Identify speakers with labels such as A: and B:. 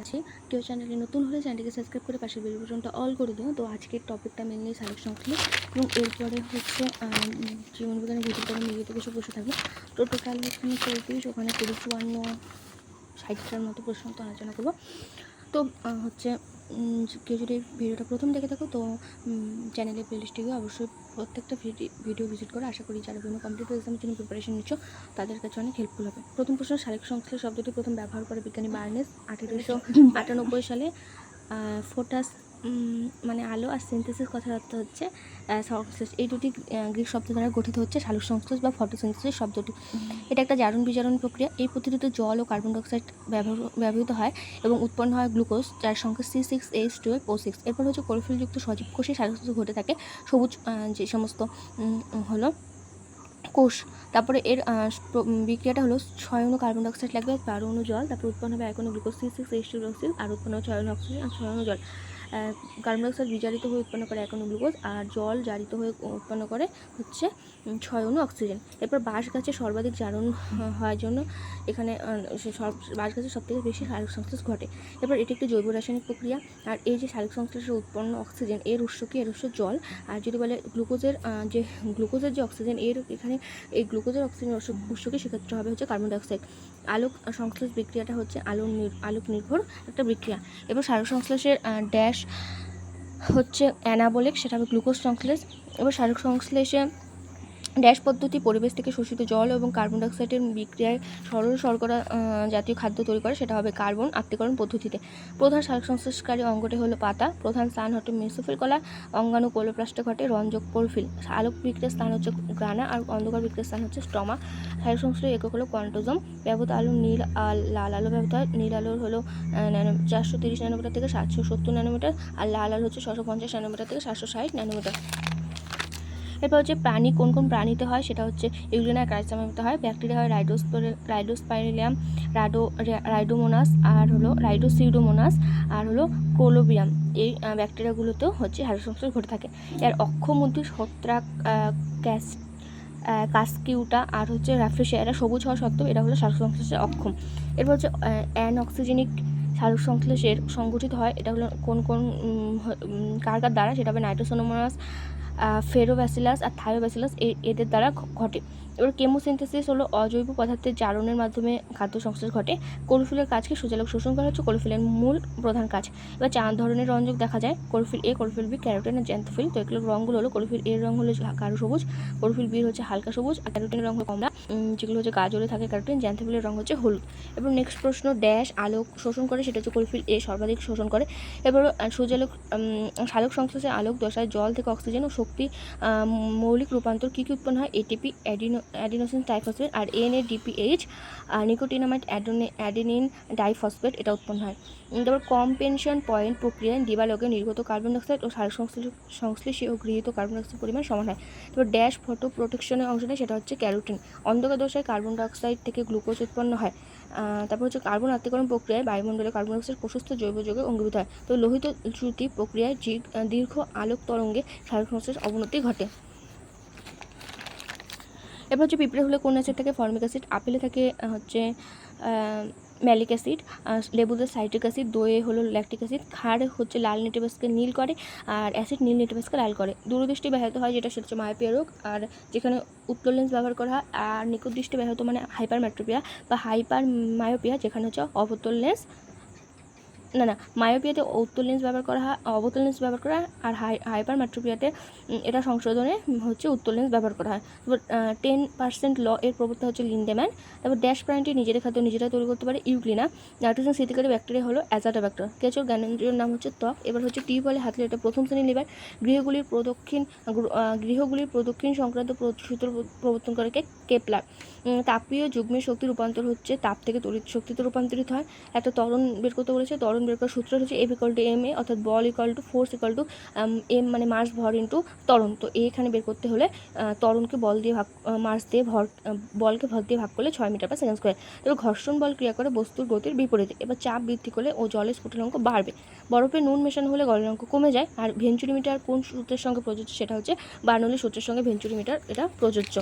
A: আছি কেউ চ্যানেলে নতুন হলে চ্যানেলটিকে সাবস্ক্রাইব করে পাশে বেল বাটনটা অল করে দিও। তো আজকের টপিকটা মেনলি সালোক সংশ্লেষ এবং এরপরে হচ্ছে জীবনবিজ্ঞানের ভিতর করে মিলিত কিছু প্রশ্ন থাকবে। তো টোটাল এখানে 34 ওখানে 50-60টার মতো প্রশ্ন তো আলোচনা করবো। তো হচ্ছে কেউ যদি ভিডিওটা প্রথম দেখে থাকো তো চ্যানেলের প্লেলিস্টে অবশ্যই প্রত্যেকটা ভিডিও ভিজিট করে আশা করি যারা বিভিন্ন কম্পিটিটিভ এক্সামের জন্য প্রিপারেশন নিচ্ছ তাদের কাছে অনেক হেল্পফুল হবে। প্রথম প্রশ্ন, সালোক সংশ্লেষ শব্দটি প্রথম ব্যবহার করে বিজ্ঞানী বার্নেস 1898 সালে। ফোটাস মানে আলো আর সিনথেসিস কথার অর্থ হচ্ছে সংশ্লেষ। এই দুটি গ্রিক শব্দ দ্বারা গঠিত হচ্ছে সালোক সংশ্লেষ বা ফটোসিনথেসিস শব্দটি। এটা একটা জারণ বিজারণ প্রক্রিয়া। এই পদ্ধতিতে জল ও কার্বন ডাইঅক্সাইড ব্যবহৃত হয় এবং উৎপন্ন হয় গ্লুকোজ, যার সংখ্যা C6H12O6। এরপর হচ্ছে ক্লোরোফিলযুক্ত সজীব কোষে সালোক সংশ্লেষ ঘটে থাকে। সবুজ যে সমস্ত হলো কোষ। তারপরে এর বিক্রিয়াটা হলো 6 অণু কার্বন ডাইঅক্সাইড লাগবে, 12 অণু জল, তারপর উৎপন্ন হবে 1 অণু গ্লুকোজ C6H12O6 আর উৎপন্ন হবে 6 অণু অক্সিজেন আর 6 অণু জল। কার্বন ডাইঅক্সাইড বিজারিত হয়ে উৎপন্ন করে 1 অণু গ্লুকোজ আর জল জারিত হয়ে উৎপন্ন করে হচ্ছে 6 অণু অক্সিজেন। এরপর বাঁশ গাছে সর্বাধিক জারণ হওয়ার জন্য এখানে বাঁশ গাছের সবথেকে বেশি সালোক সংশ্লেষ ঘটে। এরপর এটি একটি জৈব রাসায়নিক প্রক্রিয়া। আর এই যে সালোক সংশ্লেষে উৎপন্ন অক্সিজেন এর উৎস কি? এর উৎস জল। আর যদি বলে গ্লুকোজের যে অক্সিজেন এর এখানে এই গ্লুকোজের অক্সিজেন উৎসকে সেক্ষেত্রে হবে হচ্ছে কার্বন ডাইঅক্সাইড। আলোক সংশ্লেষ বিক্রিয়াটা হচ্ছে আলোক নির্ভর একটা বিক্রিয়া। এবার সালোক সংশ্লেষের ড্যাশ হচ্ছে অ্যানাবলিক, সেটা হবে গ্লুকোজ সংশ্লেষ। এবার সালোক সংশ্লেষে ড্যাশ পদ্ধতি পরিবেশ থেকে শোষিত জল এবং কার্বন ডাইঅক্সাইডের বিক্রিয়ায় সরল শর্করা জাতীয় খাদ্য তৈরি করে, সেটা হবে কার্বন আত্তীকরণ পদ্ধতিতে। প্রধান সালোক সংশ্লেষকারী অঙ্গটি হলো পাতা। প্রধান স্থান হচ্ছে মেসোফিল কলা। অঙ্গাণু কোলোপ্লাস্টে ঘটে রঞ্জক পোরফিল। আলোক বিক্রিয়ার স্থান হচ্ছে গ্রানা আর অন্ধকার বিক্রিয়ার স্থান হচ্ছে স্টমা। সালোক সংশ্লেষের একক হলো কোয়ান্টোজম। ব্যবহৃত আলো নীল আর লাল আলো ব্যবহৃত হয়। নীল আলোর হলো 430 ন্যানোমিটার থেকে 770 ন্যানোমিটার আর লাল আলো হচ্ছে 650 ন্যানোমিটার থেকে 760 ন্যানোমিটার। এরপর হচ্ছে প্রাণী কোন কোন প্রাণীতে হয়, সেটা হচ্ছে ইউগ্লিনা ক্রাইসামিতে হয়। ব্যাকটেরিয়া হয় রাইডোস্পাইরিলিয়াম, রাইডোমোনাস আর হলো রাইডোসিউডোমোনাস আর হলো কোলোবিয়াম। এই ব্যাকটেরিয়াগুলোতেও হচ্ছে সালোক সংশ্লেষ ঘটে থাকে। এর অক্ষমধ্যে ছত্রাক, কাসকিউটা আর হচ্ছে রাফ্রিসিয়া, এরা সবুজ হওয়া সত্ত্বেও এরা হলো সালোক সংশ্লেষে অক্ষম। এরপর হচ্ছে অ্যানঅক্সিজেনিক সালোক সংশ্লেষের সংগঠিত হয়। এটা হলো কোন কোন কার দ্বারা, সেটা হবে নাইট্রোসোমোনাস, ফেরোব্যাসিলাস আর থায়োব্যাসিলাস এদের দ্বারা ঘটে। এবার কেমোসিনথেসিস হলো অজৈব পদার্থের জারণের মাধ্যমে খাদ্য সংশ্লেষ ঘটে। ক্লোরোফিলের কাজকে সূর্যালোক শোষণ করা হচ্ছে ক্লোরোফিলের মূল প্রধান কাজ। এবার 4 ধরনের রঞ্জক দেখা যায়, chlorophyll A, chlorophyll B, carotene আর জ্যান্থোফিল। তো এগুলোর রঙগুলো হলো ক্লোরোফিল এর রঙ হলো গাঢ় সবুজ, ক্লোরোফিল বি হচ্ছে হালকা সবুজ আর ক্যারোটিনের রঙ হলো কমলা, যেগুলো হচ্ছে গাজরে থাকে ক্যারোটিন। জ্যান্থোফিলের রঙ হচ্ছে হলুদ। এবার নেক্সট প্রশ্ন, ড্যাশ আলোক শোষণ করে, সেটা হচ্ছে ক্লোরোফিল এ সর্বাধিক শোষণ করে। এবার সূর্যালোক সালোক সংশ্লেষে আলোক দশায় জল থেকে অক্সিজেন ও শক্তি মৌলিক রূপান্তর কী কী উৎপন্ন হয়? এটিপি, অ্যাডিনোসিন ট্রাইফসফেট আর NADPH আর নিকোটিনামাইড অ্যাডেনিন ডাইফসফেট, এটা উৎপন্ন হয়। তারপর কম্পেনশন পয়েন্ট প্রক্রিয়ায় দিবালোকে নির্গত কার্বন ডাইঅক্সাইড ও সালোক সংশ্লেষে ও গৃহীত কার্বন ডাইঅক্সাইড পরিমাণ সমান হয়। তারপর ড্যাশ ফটো প্রোটেকশনের অংশ নেয়, সেটা হচ্ছে ক্যারোটিন। অন্ধকার দশায় কার্বন ডাইঅক্সাইড থেকে গ্লুকোজ উৎপন্ন হয়। তারপর হচ্ছে কার্বন আত্তীকরণ প্রক্রিয়ায় বায়ুমণ্ডলে কার্বন ডাইঅক্সাইড প্রশস্ত জৈব যৌগে অঙ্গীভূত হয়। তো লোহিত চ্যুতি প্রক্রিয়ায় দীর্ঘ আলোক তরঙ্গে সালোক সংশ্লেষ অবনতি ঘটে। এবার হচ্ছে পিঁপড়ে হলে কোন অ্যাসিড থাকে? Formic acid. আপেলে থাকে হচ্ছে ম্যালিক অ্যাসিড, লেবুতে সাইট্রিক অ্যাসিড, দইয়ে হলো ল্যাকটিক অ্যাসিড। ক্ষার হচ্ছে লাল নেটিভাসকে নীল করে আর অ্যাসিড নীল নেটিভাসকে লাল করে। দূরদৃষ্টি ব্যাহত হয়, যেটা সেটা হচ্ছে মায়োপিয়া রোগ, আর যেখানে উত্তল লেন্স ব্যবহার করা হয়। আর নিকট দৃষ্টি ব্যাহত মানে হাইপারমেট্রোপিয়া বা হাইপার মায়োপিয়া, যেখানে হচ্ছে অবতল লেন্স মায়োপিয়াতে উত্তল লেন্স ব্যবহার করা হয়, অবতল লেন্স ব্যবহার করা হয়। আর হাইপারমেট্রোপিয়াতে এটা সংশোধনে হচ্ছে উত্তল লেন্স ব্যবহার করা হয়। তারপর 10% ল এর প্রবক্তা হচ্ছে লিন্ডেম্যান। তারপর ড্যাশ প্রাণীটি নিজেদের খাদ্য নিজেরা তৈরি করতে পারে, ইউগ্লিনা। নাইট্রোজেন স্থিতিকারী ব্যাকটেরিয়া হলো অ্যাজাটোব্যাক্টর। কেঁচোর জ্ঞানেন্দ্রিয়র নাম হচ্ছে ত্বক। এবার হচ্ছে টিউবওয়েলে হাতলে, এটা প্রথম শ্রেণীর লিভার। গৃহগুলির প্রদক্ষিণ সংক্রান্ত সূত্র প্রবর্তন করে কেপলার। তাপীয় যুগ্মের শক্তি রূপান্তর হচ্ছে তাপ থেকে তড়িৎ শক্তিতে রূপান্তরিত হয়। একটা ত্বরণ বের করতে বলেছে, ত্বরণ বের করার সূত্র হচ্ছে F=ma, অর্থাৎ বল ফোর্স m মানে মাস ভর ইন্টু ত্বরণ। তো এখানে বের করতে হলে ত্বরণকে বল দিয়ে বলকে ভর দিয়ে ভাগ করলে 6 মিটার/সেকেন্ড স্কোয়ার। তবে ঘর্ষণ বল ক্রিয়া করে বস্তুর গতির বিপরীতে। এবার চাপ বৃদ্ধি করলে ও জলের স্ফুটনাঙ্ক বাড়বে। বরফে নুন মেশানো হলে গলনাঙ্ক কমে যায়। আর ভেঞ্চুরিমিটার কোন সূত্রের সঙ্গে প্রযোজ্য? সেটা হচ্ছে বার্নৌলির সূত্রের সঙ্গে ভেঞ্চুরিমিটার এটা প্রযোজ্য।